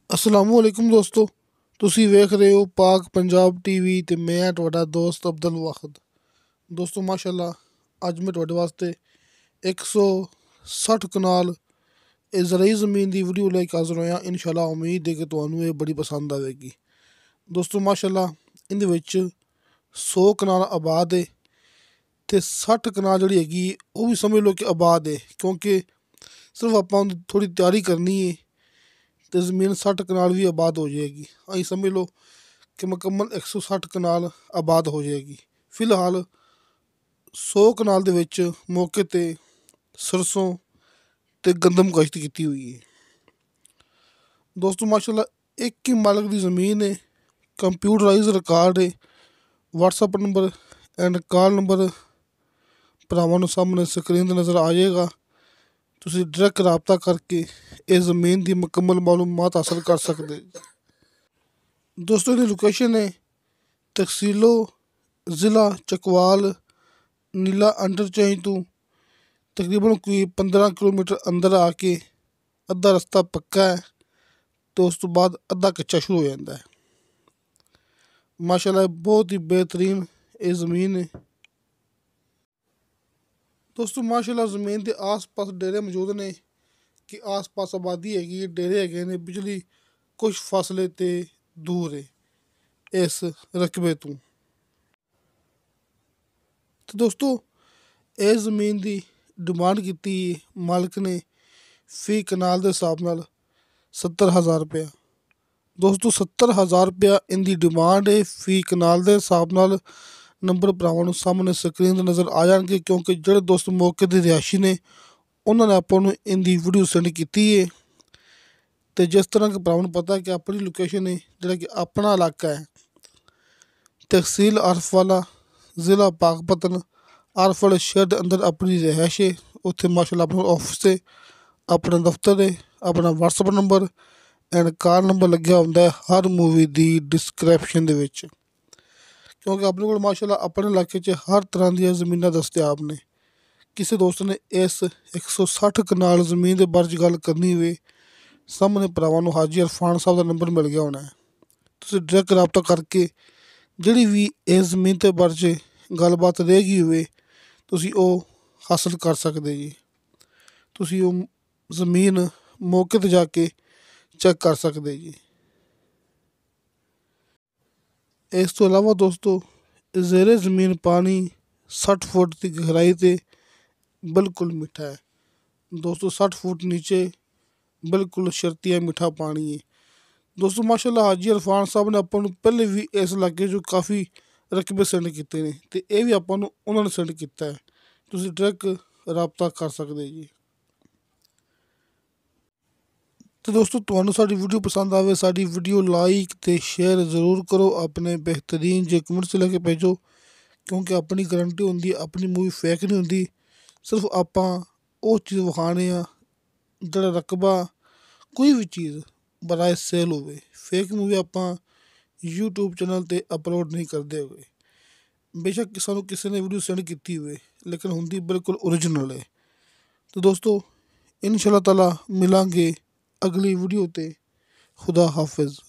ਅਸਲਾਮੁਅਲੈਕੁਮ ਦੋਸਤੋ, ਤੁਸੀਂ ਵੇਖ ਰਹੇ ਹੋ ਪਾਕ ਪੰਜਾਬ ਟੀਵੀ ਤੇ ਮੈਂ ਤੁਹਾਡਾ ਦੋਸਤ ਅਬਦੁਲ ਵਾਹਿਦ। ਦੋਸਤੋ ਮਾਸ਼ਾਅੱਲਾ, ਅੱਜ ਮੈਂ ਤੁਹਾਡੇ ਵਾਸਤੇ 160 ਕਨਾਲ ਇਜ਼ਰਾਈ ਜ਼ਮੀਨ ਦੀ ਵੀਡੀਓ ਲੈ ਕੇ ਹਾਜ਼ਰ ਹੋਇਆ। ਇਨਸ਼ਾਅੱਲਾ ਉਮੀਦ ਹੈ ਕਿ ਤੁਹਾਨੂੰ ਇਹ ਬੜੀ ਪਸੰਦ ਆਵੇਗੀ। ਦੋਸਤੋ ਮਾਸ਼ਾਅੱਲਾ, ਇਹਦੇ ਵਿੱਚ 100 ਕਨਾਲ ਆਬਾਦ ਹੈ ਅਤੇ 60 ਕਨਾਲ ਜਿਹੜੀ ਹੈਗੀ ਉਹ ਵੀ ਸਮਝ ਲਓ ਕਿ ਆਬਾਦ ਹੈ, ਕਿਉਂਕਿ ਸਿਰਫ ਆਪਾਂ ਥੋੜ੍ਹੀ ਤਿਆਰੀ ਕਰਨੀ ਹੈ ਅਤੇ ਜ਼ਮੀਨ 60 ਕਨਾਲ ਵੀ ਆਬਾਦ ਹੋ ਜਾਏਗੀ। ਅਸੀਂ ਸਮਝ ਲਓ ਕਿ ਮੁਕੰਮਲ 160 ਕਨਾਲ ਆਬਾਦ ਹੋ ਜਾਏਗੀ। ਫਿਲਹਾਲ 100 ਕਨਾਲ ਦੇ ਵਿੱਚ ਮੌਕੇ 'ਤੇ ਸਰਸੋਂ ਅਤੇ ਗੰਦਮ ਕਾਸ਼ਤ ਕੀਤੀ ਹੋਈ ਹੈ। ਦੋਸਤੋ ਮਾਸ਼ਾਅੱਲਾ, ਇੱਕ ਹੀ ਮਾਲਕ ਦੀ ਜ਼ਮੀਨ ਹੈ, ਕੰਪਿਊਟਰਾਈਜ਼ ਰਿਕਾਰਡ ਹੈ। WhatsApp number end call number ਭਰਾਵਾਂ ਨੂੰ ਸਾਹਮਣੇ ਸਕਰੀਨ 'ਤੇ ਨਜ਼ਰ ਆ ਜਾਏਗਾ। ਤੁਸੀਂ ਡਾਇਰੈਕਟ ਰਾਬਤਾ ਕਰਕੇ ਇਹ ਜ਼ਮੀਨ ਦੀ ਮੁਕੰਮਲ ਮਾਲੂਮਾਤ ਹਾਸਲ ਕਰ ਸਕਦੇ। ਦੋਸਤੋ ਇਹਦੀ ਲੋਕੇਸ਼ਨ ਹੈ ਤਹਿਸੀਲੋ ਜ਼ਿਲ੍ਹਾ ਚਕਵਾਲ, ਨੀਲਾ ਇੰਟਰਚੇਂਜ ਤੋਂ ਤਕਰੀਬਨ ਕੋਈ 15 ਕਿਲੋਮੀਟਰ ਅੰਦਰ ਆ ਕੇ ਅੱਧਾ ਰਸਤਾ ਪੱਕਾ ਹੈ ਅਤੇ ਉਸ ਤੋਂ ਬਾਅਦ ਅੱਧਾ ਕੱਚਾ ਸ਼ੁਰੂ ਹੋ ਜਾਂਦਾ ਹੈ। ਮਾਸ਼ਾਅੱਲਾ ਬਹੁਤ ਹੀ ਬਿਹਤਰੀਨ ਇਹ ਜ਼ਮੀਨ ਹੈ। ਦੋਸਤੋ ਮਾਸ਼ਾਅੱਲਾ, ਜ਼ਮੀਨ ਦੇ ਆਸ ਪਾਸ ਡੇਰੇ ਮੌਜੂਦ ਨੇ ਕਿ ਆਸ ਪਾਸ ਆਬਾਦੀ ਹੈਗੀ, ਡੇਰੇ ਹੈਗੇ ਨੇ, ਬਿਜਲੀ ਕੁਛ ਫਾਸਲੇ 'ਤੇ ਦੂਰ ਹੈ ਇਸ ਰਕਬੇ ਤੋਂ। ਅਤੇ ਦੋਸਤੋ ਇਹ ਜ਼ਮੀਨ ਦੀ ਡਿਮਾਂਡ ਕੀਤੀ ਮਾਲਕ ਨੇ ਫੀ ਕਨਾਲ ਦੇ ਹਿਸਾਬ ਨਾਲ 70,000 ਰੁਪਇਆ। ਦੋਸਤੋ 70,000 ਰੁਪਇਆ ਇਹਦੀ ਡਿਮਾਂਡ ਹੈ ਫੀ ਕਨਾਲ ਦੇ ਹਿਸਾਬ ਨਾਲ। ਨੰਬਰ ਭਰਾਵਾਂ ਨੂੰ ਸਾਹਮਣੇ ਸਕਰੀਨ 'ਤੇ ਨਜ਼ਰ ਆ ਜਾਣਗੇ, ਕਿਉਂਕਿ ਜਿਹੜੇ ਦੋਸਤ ਮੌਕੇ ਦੇ ਰਿਹਾਇਸ਼ੀ ਨੇ ਉਹਨਾਂ ਨੇ ਆਪਾਂ ਨੂੰ ਇਹਦੀ ਵੀਡੀਓ ਸੈਂਡ ਕੀਤੀ ਹੈ। ਅਤੇ ਜਿਸ ਤਰ੍ਹਾਂ ਕਿ ਭਰਾਵਾਂ ਨੂੰ ਪਤਾ ਕਿ ਆਪਣੀ ਲੋਕੇਸ਼ਨ ਹੈ, ਜਿਹੜਾ ਕਿ ਆਪਣਾ ਇਲਾਕਾ ਹੈ, ਤਹਿਸੀਲ ਆਰਫਵਾਲਾ, ਜ਼ਿਲ੍ਹਾ ਪਾਕਪਤਨ, ਆਰਫਵਾਲਾ ਸ਼ਹਿਰ ਦੇ ਅੰਦਰ ਆਪਣੀ ਰਿਹਾਇਸ਼ ਹੈ। ਉੱਥੇ ਮਾਸ਼ਾਅੱਲਾ ਆਪਣਾ ਆਫਿਸ ਹੈ, ਆਪਣਾ ਦਫ਼ਤਰ ਹੈ, ਆਪਣਾ WhatsApp number end call number ਲੱਗਿਆ ਹੁੰਦਾ ਹੈ ਹਰ ਮੂਵੀ ਦੀ ਡਿਸਕ੍ਰਿਪਸ਼ਨ ਦੇ ਵਿੱਚ, ਕਿਉਂਕਿ ਆਪਣੇ ਕੋਲ ਮਾਸ਼ਾਅੱਲਾ ਆਪਣੇ ਇਲਾਕੇ 'ਚ ਹਰ ਤਰ੍ਹਾਂ ਦੀਆਂ ਜ਼ਮੀਨਾਂ ਦਸਤਿਆਬ ਨੇ। ਕਿਸੇ ਦੋਸਤ ਨੇ ਇਸ 160 ਕਨਾਲ ਜ਼ਮੀਨ ਦੇ ਬਾਰੇ 'ਚ ਗੱਲ ਕਰਨੀ ਹੋਵੇ, ਸਾਹਮਣੇ ਭਰਾਵਾਂ ਨੂੰ ਹਾਜੀ ਅਰਫਾਨ ਸਾਹਿਬ ਦਾ ਨੰਬਰ ਮਿਲ ਗਿਆ ਹੋਣਾ ਹੈ। ਤੁਸੀਂ ਡਾਇਰੈਕਟ ਰਾਬਤਾ ਕਰਕੇ ਜਿਹੜੀ ਵੀ ਇਸ ਜ਼ਮੀਨ 'ਤੇ ਬਾਰੇ 'ਚ ਗੱਲਬਾਤ ਰਹਿ ਗਈ ਹੋਵੇ ਤੁਸੀਂ ਉਹ ਹਾਸਲ ਕਰ ਸਕਦੇ ਜੀ। ਤੁਸੀਂ ਉਹ ਜ਼ਮੀਨ ਮੌਕੇ 'ਤੇ ਜਾ ਕੇ ਚੈੱਕ ਕਰ ਸਕਦੇ ਜੀ। ਇਸ ਤੋਂ ਇਲਾਵਾ ਦੋਸਤੋ ਜ਼ੇਰੇ ਜ਼ਮੀਨ ਪਾਣੀ 60 ਫੁੱਟ ਦੀ ਗਹਿਰਾਈ 'ਤੇ ਬਿਲਕੁਲ ਮਿੱਠਾ ਹੈ। ਦੋਸਤੋ 60 ਫੁੱਟ ਨੀਚੇ ਬਿਲਕੁਲ ਸ਼ਰਤੀਆ ਮਿੱਠਾ ਪਾਣੀ ਹੈ। ਦੋਸਤੋ ਮਾਸ਼ਾਅੱਲਾ ਹਾਜੀ ਅਰਫਾਨ ਸਾਹਿਬ ਨੇ ਆਪਾਂ ਨੂੰ ਪਹਿਲੇ ਵੀ ਇਸ ਇਲਾਕੇ 'ਚੋਂ ਕਾਫੀ ਰਕਬੇ ਸੈਂਡ ਕੀਤੇ ਨੇ ਅਤੇ ਇਹ ਵੀ ਆਪਾਂ ਨੂੰ ਉਹਨਾਂ ਨੇ ਸੈਂਡ ਕੀਤਾ ਹੈ। ਤੁਸੀਂ ਡਾਇਰੈਕਟ ਰਾਬਤਾ ਕਰ ਸਕਦੇ ਜੀ। ਅਤੇ ਦੋਸਤੋ ਤੁਹਾਨੂੰ ਸਾਡੀ ਵੀਡੀਓ ਪਸੰਦ ਆਵੇ, ਸਾਡੀ ਵੀਡੀਓ ਲਾਈਕ ਅਤੇ ਸ਼ੇਅਰ ਜ਼ਰੂਰ ਕਰੋ। ਆਪਣੇ ਬਿਹਤਰੀਨ ਜੇ ਕਮੈਂਟਸ ਲੈ ਕੇ ਭੇਜੋ, ਕਿਉਂਕਿ ਆਪਣੀ ਗਰੰਟੀ ਹੁੰਦੀ, ਆਪਣੀ ਮੂਵੀ ਫੇਕ ਨਹੀਂ ਹੁੰਦੀ। ਸਿਰਫ ਆਪਾਂ ਉਹ ਚੀਜ਼ ਵਿਖਾਉਂਦੇ ਹਾਂ ਜਿਹੜਾ ਰਕਬਾ ਕੋਈ ਵੀ ਚੀਜ਼ ਬਰਾਏ ਸੇਲ ਹੋਵੇ। ਫੇਕ ਮੂਵੀ ਆਪਾਂ YouTube ਚੈਨਲ 'ਤੇ ਅਪਲੋਡ ਨਹੀਂ ਕਰਦੇ ਹੋਏ। ਬੇਸ਼ੱਕ ਸਾਨੂੰ ਕਿਸੇ ਨੇ ਵੀਡੀਓ ਸੈਂਡ ਕੀਤੀ ਹੋਵੇ, ਲੇਕਿਨ ਹੁੰਦੀ ਬਿਲਕੁਲ ਓਰੀਜਨਲ ਹੈ। ਅਤੇ ਦੋਸਤੋ ਇਨਸ਼ਾ ਅੱਲਾਹ ਤਾਲਾ ਮਿਲਾਂਗੇ ਅਗਲੀ ਵੀਡੀਓ 'ਤੇ। ਖੁਦਾ ਹਾਫਿਜ਼।